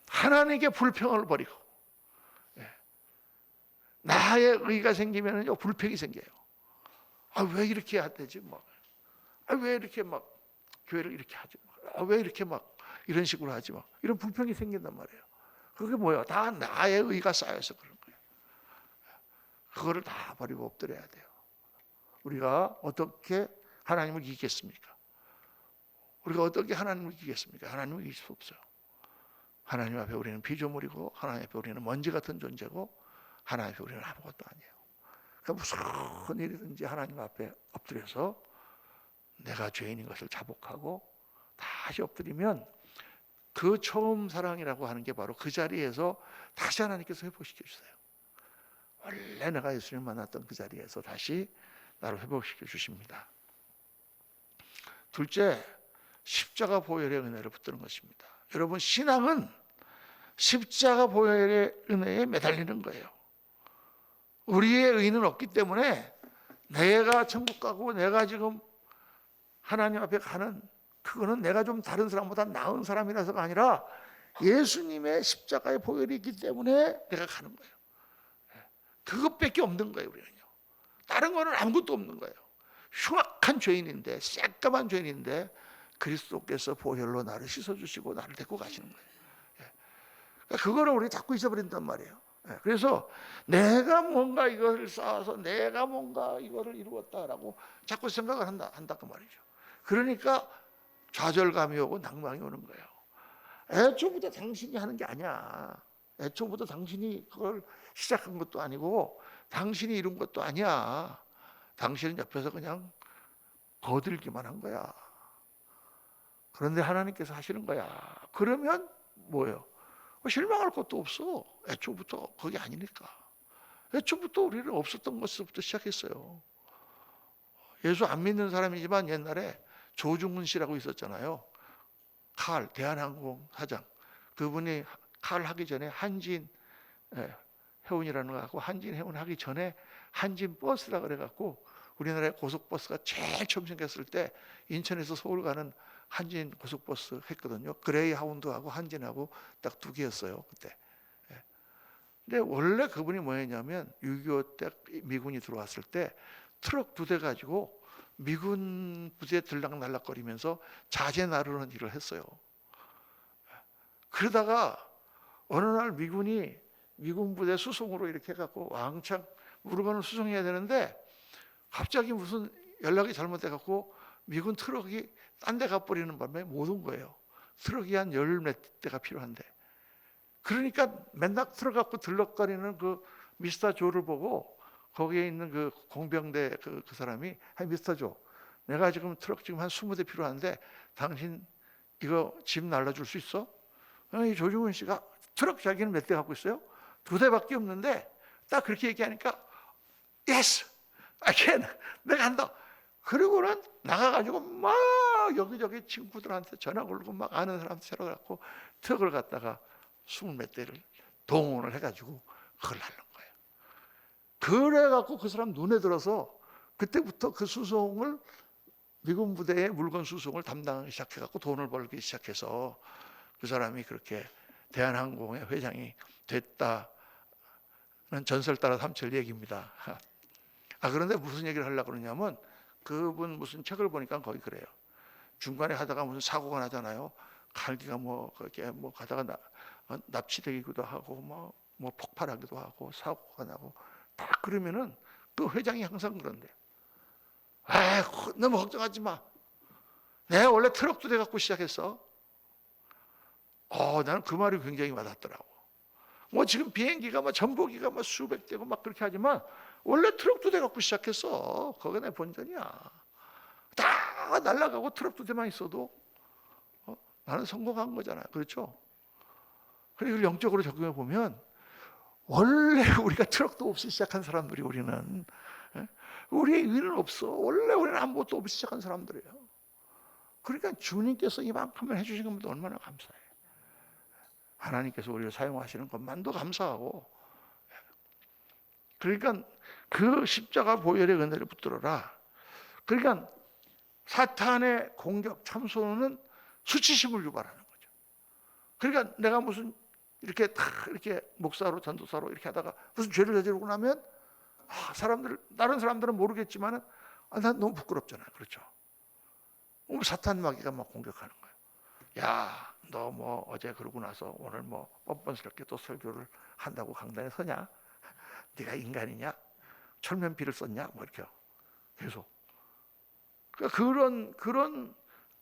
A: 하나님께 불평을 버리고, 나의 의가 생기면 불평이 생겨요. 왜 이렇게 해야 되지? 왜 이렇게 막 교회를 이렇게 하지? 왜 이렇게 막 이런 식으로 하지? 이런 불평이 생긴단 말이에요. 그게 뭐예요? 다 나의 의가 쌓여서 그런 거예요. 그거를 다 버리고 엎드려야 돼요. 우리가 어떻게 하나님을 이기겠습니까? 우리가 어떻게 하나님을 이기겠습니까? 하나님을 이길 수 없어요. 하나님 앞에 우리는 피조물이고 하나님 앞에 우리는 먼지 같은 존재고 하나님 앞에 우리는 아무것도 아니에요. 그러니까 무슨 일이든지 하나님 앞에 엎드려서 내가 죄인인 것을 자복하고 다시 엎드리면 그 처음 사랑이라고 하는 게 바로 그 자리에서 다시 하나님께서 회복시켜 주세요. 원래 내가 예수님 만났던 그 자리에서 다시 나를 회복시켜 주십니다. 둘째, 십자가 보혈의 은혜를 붙드는 것입니다. 여러분, 신앙은 십자가 보혈의 은혜에 매달리는 거예요. 우리의 의는 없기 때문에 내가 천국 가고 내가 지금 하나님 앞에 가는, 그거는 내가 좀 다른 사람보다 나은 사람이라서가 아니라 예수님의 십자가의 보혈이 있기 때문에 내가 가는 거예요. 그것밖에 없는 거예요, 우리는요. 다른 거는 아무것도 없는 거예요. 흉악한 죄인인데, 새까만 죄인인데 그리스도께서 보혈로 나를 씻어주시고 나를 데리고 가시는 거예요. 그러니까 그거를 우리 자꾸 잊어버린단 말이에요. 그래서 내가 뭔가 이것을 쌓아서 내가 뭔가 이거를 이루었다라고 자꾸 생각을 한다 그 말이죠. 그러니까 좌절감이 오고 낭망이 오는 거예요. 애초부터 당신이 하는 게 아니야. 애초부터 당신이 그걸 시작한 것도 아니고 당신이 이룬 것도 아니야. 당신은 옆에서 그냥 거들기만 한 거야. 그런데 하나님께서 하시는 거야. 그러면 뭐예요? 실망할 것도 없어. 애초부터 그게 아니니까. 애초부터 우리는 없었던 것부터 시작했어요. 예수 안 믿는 사람이지만 옛날에 조중훈 씨라고 있었잖아요. 칼, 대한항공 사장. 그분이 칼 하기 전에 한진 해운이라는 거 갖고 한진 해운 하기 전에 한진 버스라 그래갖고 우리나라의 고속버스가 제일 처음 생겼을 때 인천에서 서울 가는 한진 고속버스 했거든요. 그레이하운드하고 한진하고 딱 두 개였어요, 그때. 근데 원래 그분이 뭐였냐면 6.25 때 미군이 들어왔을 때 트럭 2대 가지고 미군 부대에 들락날락거리면서 자재 나르는 일을 했어요. 그러다가 어느 날 미군이 미군 부대 수송으로 이렇게 해갖고 왕창 물건을 수송해야 되는데 갑자기 무슨 연락이 잘못돼갖고 미군 트럭이 딴 데 가버리는 바람에 못 온 거예요. 트럭이 한 10몇 대가 필요한데. 그러니까 맨날 트럭 갖고 들럭거리는 그 미스터 조를 보고 거기에 있는 그 공병대 그 사람이, 미스터 조, 내가 지금 트럭 지금 한 20대 필요한데 당신 이거 짐 날라줄 수 있어? 이 조중훈 씨가 트럭 자기는 몇 대 갖고 있어요? 2대밖에 없는데 딱 그렇게 얘기하니까 Yes, I can. 내가 한다. 그리고는 나가가지고 막 여기저기 친구들한테 전화 걸고 막 아는 사람한테 전화 갖고 트럭을 갖다가 20몇 대를 동원을 해가지고 그걸 날른 거예요. 그래갖고 그 사람 눈에 들어서 그때부터 그 수송을 미군 부대의 물건 수송을 담당하기 시작해갖고 돈을 벌기 시작해서 그 사람이 그렇게 대한항공의 회장이 됐다는 전설 따라 삼칠 얘기입니다. 그런데 무슨 얘기를 하려고 그러냐면 그분 무슨 책을 보니까 거기 그래요. 중간에 하다가 무슨 사고가 나잖아요. 갈기가 뭐 그렇게 뭐 가다가 납치되기도 하고 뭐 폭발하기도 하고 사고가 나고 다 그러면은 그 회장이 항상 그런데, 너무 걱정하지 마. 내가 원래 트럭도 돼갖고 시작했어. 나는 그 말이 굉장히 와닿더라고. 뭐 지금 비행기가 뭐 전보기가 뭐 수백 대고 막 그렇게 하지만 원래 트럭도 돼갖고 시작했어. 거기가 내 본전이야. 다 날아가고 트럭도 돼만 있어도 나는 성공한 거잖아요. 그렇죠? 그리고 영적으로 적용해 보면 원래 우리가 트럭도 없이 시작한 사람들이 우리는, 우리의 위는 없어. 원래 우리는 아무것도 없이 시작한 사람들이에요. 그러니까 주님께서 이만큼을 해주신 것도 얼마나 감사해요. 하나님께서 우리를 사용하시는 것만도 감사하고, 그러니까 그 십자가 보혈의 은혜를 붙들어라. 그러니까 사탄의 공격 참소는 수치심을 유발하는 거죠. 그러니까 내가 무슨 이렇게 이렇게 목사로 전도사로 이렇게 하다가 무슨 죄를 저지르고 나면 다른 사람들은 모르겠지만은 난 너무 부끄럽잖아요. 그렇죠? 사탄 마귀가 막 공격하는 거예요. 야, 너 뭐 어제 그러고 나서 오늘 뭐 뻔뻔스럽게 또 설교를 한다고 강단에 서냐? 네가 인간이냐? 철면피를 썼냐? 뭐 이렇게 계속. 그러니까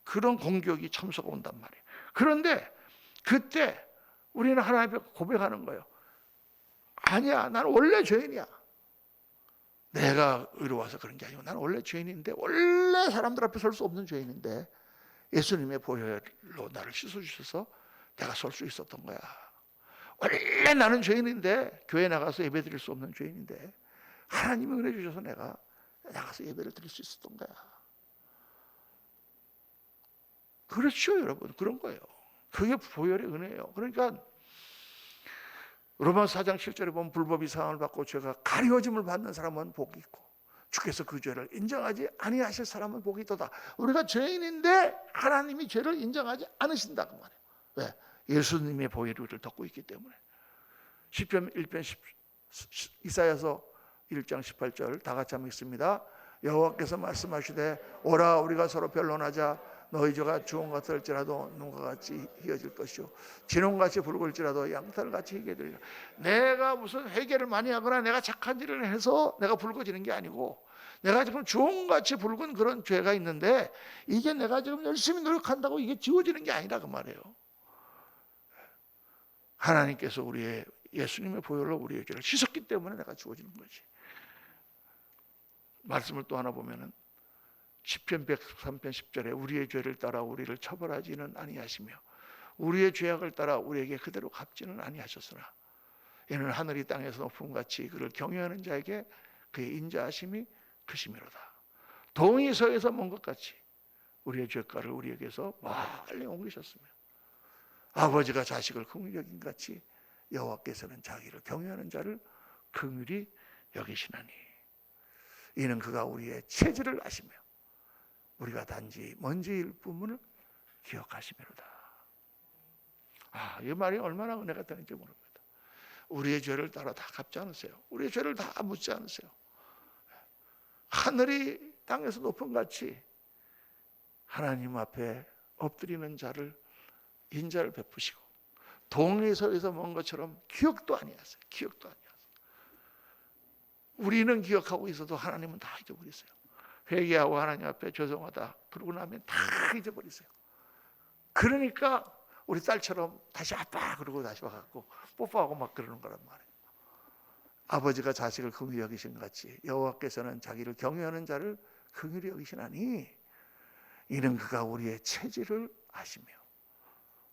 A: 그런 공격이 참소가 온단 말이에요. 그런데 그때 우리는 하나님 앞에 고백하는 거예요. 아니야, 나는 원래 죄인이야. 내가 의로워서 그런 게 아니고 나는 원래 죄인인데, 원래 사람들 앞에 설 수 없는 죄인인데 예수님의 보혈로 나를 씻어주셔서 내가 설 수 있었던 거야. 원래 나는 죄인인데, 교회 나가서 예배 드릴 수 없는 죄인인데 하나님이 은혜 주셔서 내가 나가서 예배를 드릴 수 있었던 거야. 그렇죠, 여러분. 그런 거예요. 그게 보혈의 은혜예요. 그러니까 로마서 4장 7절에 보면 불법이 사함을 받고 죄가 가려짐을 받는 사람은 복이 있고 주께서 그 죄를 인정하지 아니하실 사람은 복이 있도다. 우리가 죄인인데 하나님이 죄를 인정하지 않으신다 그 말이에요. 왜? 예수님의 보혈이 우리를 덮고 있기 때문에. 시편 1편 이사야서 1장 18절 다 같이 한번 읽습니다. 여호와께서 말씀하시되 오라 우리가 서로 변론하자. 너희 죄가 주홍 같을지라도 눈과 같이 희어질 것이요 진홍같이 붉을지라도 양털같이 희게 되리라. 내가 무슨 회개를 많이 하거나 내가 착한 일을 해서 내가 붉어지는 게 아니고, 내가 지금 주홍같이 붉은 그런 죄가 있는데 이게 내가 지금 열심히 노력한다고 이게 지워지는 게 아니라 그 말이에요. 하나님께서 우리의 예수님의 보혈로 우리의 죄를 씻었기 때문에 내가 지워지는 거지. 말씀을 또 하나 보면은 시편 103편 10절에 우리의 죄를 따라 우리를 처벌하지는 아니하시며 우리의 죄악을 따라 우리에게 그대로 갚지는 아니하셨으나 이는 하늘이 땅에서 높음 같이 그를 경외하는 자에게 그의 인자하심이 크심이로다. 동이 서에서 먼 것 같이 우리의 죄가를 우리에게서 멀리 옮기셨으며 아버지가 자식을 긍휼히 여긴 같이 여호와께서는 자기를 경외하는 자를 긍휼히 여기시나니 이는 그가 우리의 체질을 아시며 우리가 단지 먼지일 뿐을 기억하시미로다. 이 말이 얼마나 은혜가 되는지 모릅니다. 우리의 죄를 따라 다 갚지 않으세요. 우리의 죄를 다 묻지 않으세요. 하늘이 땅에서 높은 같이 하나님 앞에 엎드리는 자를 인자를 베푸시고 동에서에서 먼 것처럼 기억도 아니하세요. 기억도 아니하세요. 우리는 기억하고 있어도 하나님은 다 잊어버리세요. 회개하고 하나님 앞에 죄송하다 그러고 나면 다 잊어버리세요. 그러니까 우리 딸처럼 다시 아빠 그러고 다시 와갖고 뽀뽀하고 막 그러는 거란 말이에요. 아버지가 자식을 긍휼히 여기신 같이 여호와께서는 자기를 경외하는 자를 긍휼히 여기시나니 이는 그가 우리의 체질을 아시며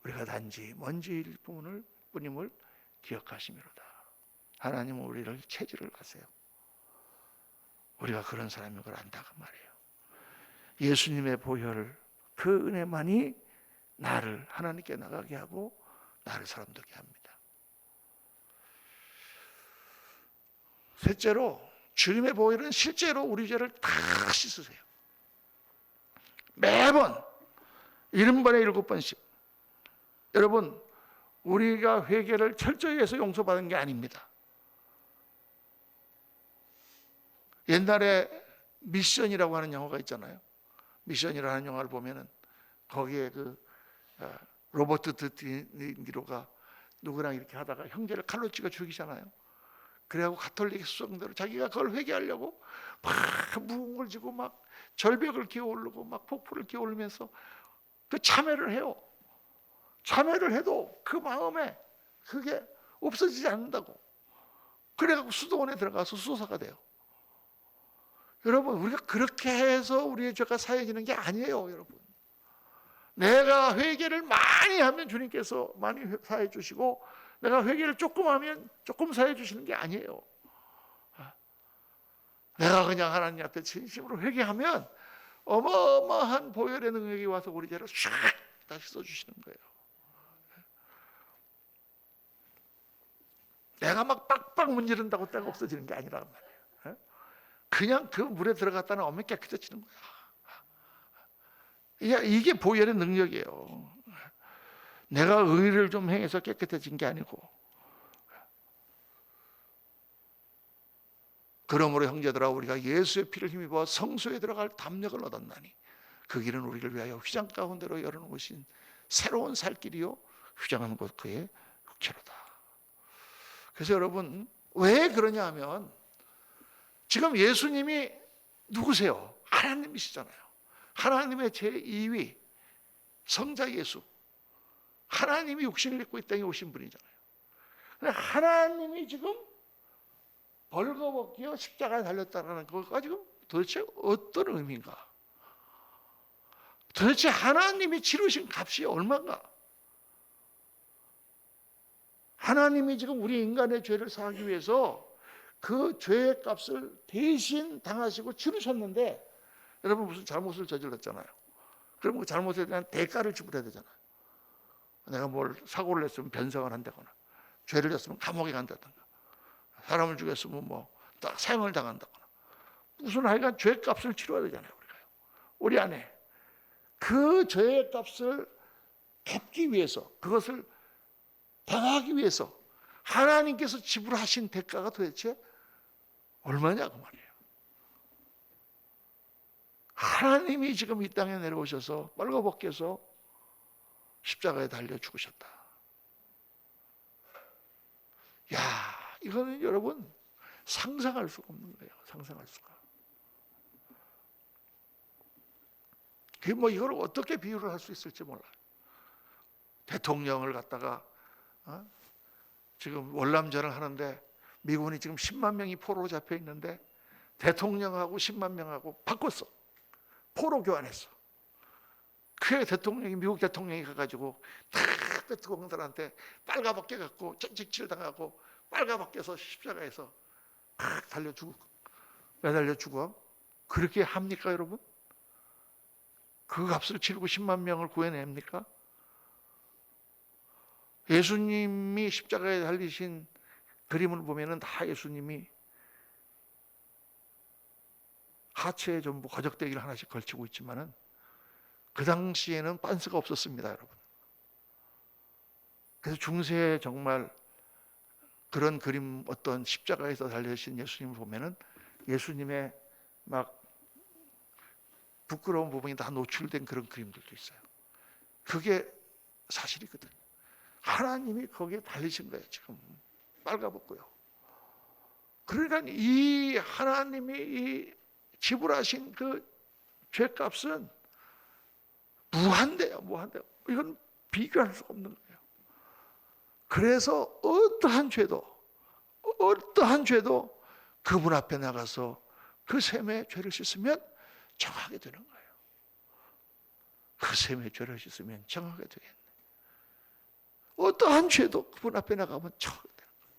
A: 우리가 단지 먼지일 뿐임을 기억하시미로다. 하나님은 우리를 체질을 아세요. 우리가 그런 사람인 걸 안다 그 말이에요. 예수님의 보혈 그 은혜만이 나를 하나님께 나가게 하고 나를 사람되게 합니다. 셋째로 주님의 보혈은 실제로 우리 죄를 다 씻으세요. 매번 70번에 7번씩. 여러분 우리가 회개를 철저히 해서 용서받은 게 아닙니다. 옛날에 미션이라고 하는 영화가 있잖아요. 미션이라는 영화를 보면은 거기에 로버트 드니로가 누구랑 이렇게 하다가 형제를 칼로 찍어 죽이잖아요. 그래갖고 가톨릭 수성대로 자기가 그걸 회개하려고 막 무거운 걸 지고 막 절벽을 기어오르고 막 폭포를 기어오르면서 그 참회를 해요. 참회를 해도 그 마음에 그게 없어지지 않는다고. 그래갖고 수도원에 들어가서 수도사가 돼요. 여러분, 우리가 그렇게 해서 우리의 죄가 사해지는 게 아니에요, 여러분. 내가 회개를 많이 하면 주님께서 많이 사해 주시고, 내가 회개를 조금 하면 조금 사해 주시는 게 아니에요. 내가 그냥 하나님 앞에 진심으로 회개하면 어마어마한 보혈의 능력이 와서 우리 죄를 샥 다시 써주시는 거예요. 내가 막 빡빡 문지른다고 때가 없어지는 게 아니란 말이에요. 그냥 그 물에 들어갔다는 엄청 깨끗해지는 거야. 이게 보혈의 능력이에요. 내가 의를 좀 행해서 깨끗해진 게 아니고. 그러므로 형제들아, 우리가 예수의 피를 힘입어 성소에 들어갈 담력을 얻었나니 그 길은 우리를 위하여 휘장 가운데로 열어놓으신 새로운 살 길이요 휘장한 곳 그의 육체로다. 그래서 여러분, 왜 그러냐 하면 지금 예수님이 누구세요? 하나님이시잖아요. 하나님의 제2위 성자 예수, 하나님이 육신을 입고 이 땅에 오신 분이잖아요. 하나님이 지금 벌거벗겨 십자가에 달렸다는 것과 지금 도대체 어떤 의미인가? 도대체 하나님이 치르신 값이 얼마인가? 하나님이 지금 우리 인간의 죄를 사하기 위해서 그 죄의 값을 대신 당하시고 치르셨는데, 여러분 무슨 잘못을 저질렀잖아요. 그러면 그 잘못에 대한 대가를 지불해야 되잖아요. 내가 뭘 사고를 냈으면 변상을 한다거나, 죄를 졌으면 감옥에 간다든가, 사람을 죽였으면 딱 사형을 당한다거나, 무슨 하여간 죄의 값을 치러야 되잖아요. 우리 안에 그 죄의 값을 갚기 위해서, 그것을 당하기 위해서 하나님께서 지불하신 대가가 도대체 얼마냐고 말이에요. 하나님이 지금 이 땅에 내려오셔서 빨가벗겨서 십자가에 달려 죽으셨다. 야, 이거는 여러분 상상할 수가 없는 거예요. 상상할 수가. 이걸 어떻게 비유를 할 수 있을지 몰라요. 대통령을 갖다가 지금 월남전을 하는데 미군이 지금 10만 명이 포로로 잡혀 있는데 대통령하고 10만 명하고 바꿨어. 포로 교환했어. 그 대통령이, 미국 대통령이 가가지고 탁 대통령들한테 빨가벗겨 갖고 전직질 당하고 빨가벗겨서 십자가에서 탁 달려 죽어, 매달려 죽어. 그렇게 합니까, 여러분? 그 값을 치르고 10만 명을 구해냅니까? 예수님이 십자가에 달리신 그림을 보면은 다 예수님이 하체에 전부 거적대기를 하나씩 걸치고 있지만은 그 당시에는 빤스가 없었습니다, 여러분. 그래서 중세에 정말 그런 그림, 어떤 십자가에서 달려신 예수님을 보면은 예수님의 막 부끄러운 부분이 다 노출된 그런 그림들도 있어요. 그게 사실이거든요. 하나님이 거기에 달리신 거예요, 지금. 빨가벗고요. 그러니까 이 하나님이 이 지불하신 그 죄값은 무한대요, 무한대요. 이건 비교할 수가 없는 거예요. 그래서 어떠한 죄도 그분 앞에 나가서 그 셈의 죄를 씻으면 정하게 되는 거예요. 그 셈의 죄를 씻으면 정하게 되겠네. 어떠한 죄도 그분 앞에 나가면 정하게 되는 거예요.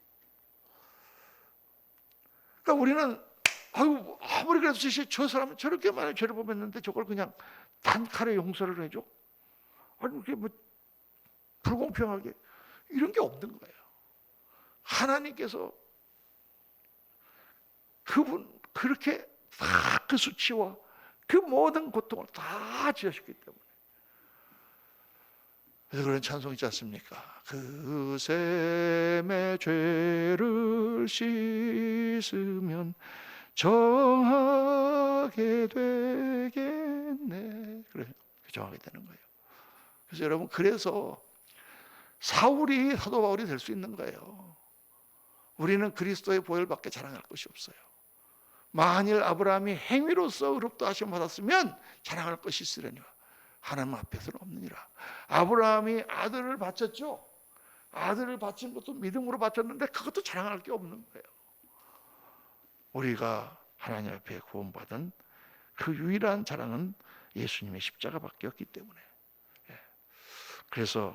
A: 그러니까 우리는 아무리 그래도 저 사람은 저렇게 많은 죄를 범했는데 저걸 그냥 단칼에 용서를 해줘? 아니 그게 불공평하게 이런 게 없는 거예요. 하나님께서 그분 그렇게 다 그 수치와 그 모든 고통을 다 지으셨기 때문에. 그래서 그런 찬송 있지 않습니까? 그 셈의 죄를 씻으면 정하게 정하게 되겠네. 그래 정하게 되는 거예요. 그래서 여러분, 그래서 사울이 사도 바울이 될 수 있는 거예요. 우리는 그리스도의 보혈밖에 자랑할 것이 없어요. 만일 아브라함이 행위로서 의롭다 하심 받았으면 자랑할 것이 있으려니와 하나님 앞에서는 없느니라. 아브라함이 아들을 바쳤죠. 아들을 바친 것도 믿음으로 바쳤는데 그것도 자랑할 게 없는 거예요. 우리가 하나님 앞에 구원받은 그 유일한 자랑은 예수님의 십자가밖에 없기 때문에. 그래서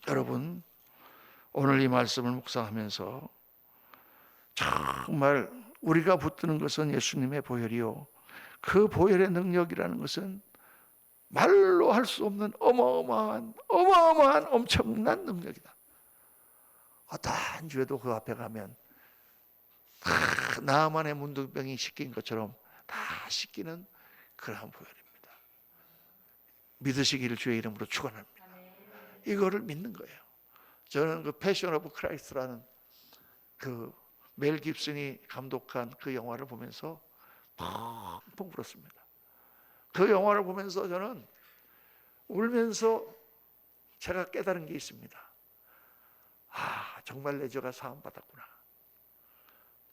A: 여러분, 오늘 이 말씀을 묵상하면서 정말 우리가 붙드는 것은 예수님의 보혈이요, 그 보혈의 능력이라는 것은 말로 할 수 없는 어마어마한 엄청난 능력이다. 어떠한 죄도 그 앞에 가면 다 나만의 문둥병이 씻긴 것처럼 다 씻기는 그러한 보혈입니다. 믿으시기를 주의 이름으로 축원합니다. 이거를 믿는 거예요. 저는 그 패션 오브 크라이스트라는 그 멜 깁슨이 감독한 그 영화를 보면서 펑펑 울었습니다. 그 영화를 보면서 저는 울면서 제가 깨달은 게 있습니다. 정말 내 죄가 사함 받았구나.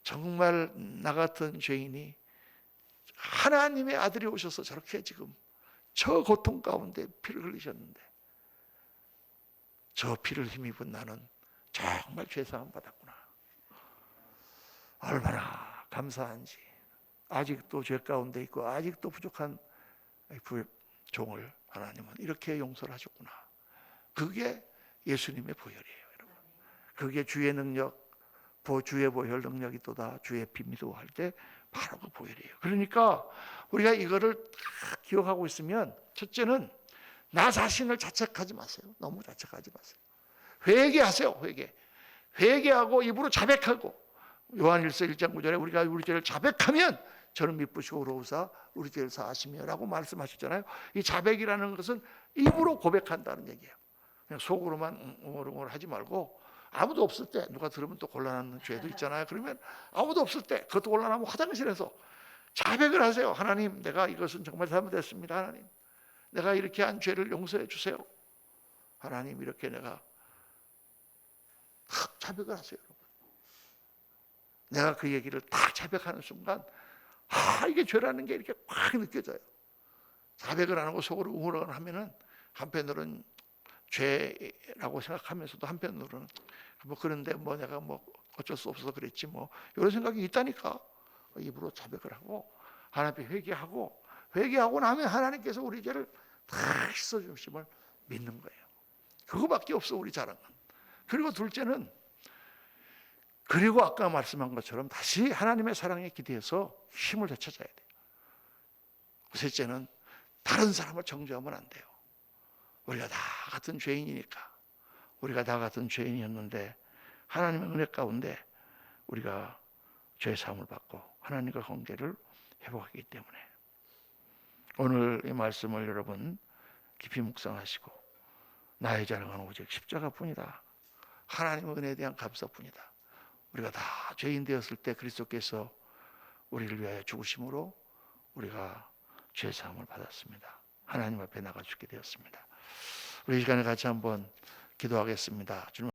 A: 정말 나 같은 죄인이 하나님의 아들이 오셔서 저렇게 지금 저 고통 가운데 피를 흘리셨는데 저 피를 힘입은 나는 정말 죄 사함 받았구나. 얼마나 감사한지. 아직도 죄 가운데 있고 아직도 부족한 종을 하나님은 이렇게 용서를 하셨구나. 그게 예수님의 보혈이에요, 여러분. 그게 주의 능력, 주의 보혈 능력이 또다 주의 피 믿어 할 때 바로 그 보혈이에요. 그러니까 우리가 이거를 기억하고 있으면, 첫째는 나 자신을 자책하지 마세요. 너무 자책하지 마세요. 회개하세요. 회개하고 입으로 자백하고, 요한일서 1장 9절에 우리가 우리 죄를 자백하면 저는 미쁘시고 의로우사 우리 죄를 사하시며 라고 말씀하셨잖아요. 이 자백이라는 것은 입으로 고백한다는 얘기예요. 그냥 속으로만 웅얼웅얼 하지 말고, 아무도 없을 때, 누가 들으면 또 곤란한 죄도 있잖아요. 그러면 아무도 없을 때, 그것도 곤란하면 화장실에서 자백을 하세요. 하나님, 내가 이것은 정말 잘못했습니다. 하나님, 내가 이렇게 한 죄를 용서해 주세요. 하나님, 이렇게 내가 탁 자백을 하세요, 여러분. 내가 그 얘기를 딱 자백하는 순간 이게 죄라는 게 이렇게 확 느껴져요. 자백을 안 하고 속으로 웅얼웅얼 하면은 한편으로는 죄라고 생각하면서도 한편으로는 그런데 내가 어쩔 수 없어서 그랬지 이런 생각이 있다니까. 입으로 자백을 하고 하나님 앞에 회개하고 나면 하나님께서 우리 죄를 다 씻어주심을 믿는 거예요. 그거밖에 없어, 우리 자랑은. 그리고 둘째는, 그리고 아까 말씀한 것처럼 다시 하나님의 사랑에 기대해서 힘을 되찾아야 돼요. 셋째는 다른 사람을 정죄하면 안 돼요. 우리가 다 같은 죄인이니까. 우리가 다 같은 죄인이었는데 하나님의 은혜 가운데 우리가 죄 사함을 받고 하나님과 관계를 회복하기 때문에, 오늘 이 말씀을 여러분 깊이 묵상하시고, 나의 자랑은 오직 십자가뿐이다. 하나님의 은혜에 대한 감사뿐이다. 우리가 다 죄인 되었을 때 그리스도께서 우리를 위하여 죽으심으로 우리가 죄 사함을 받았습니다. 하나님 앞에 나가 죽게 되었습니다. 우리 이 시간에 같이 한번 기도하겠습니다. 주님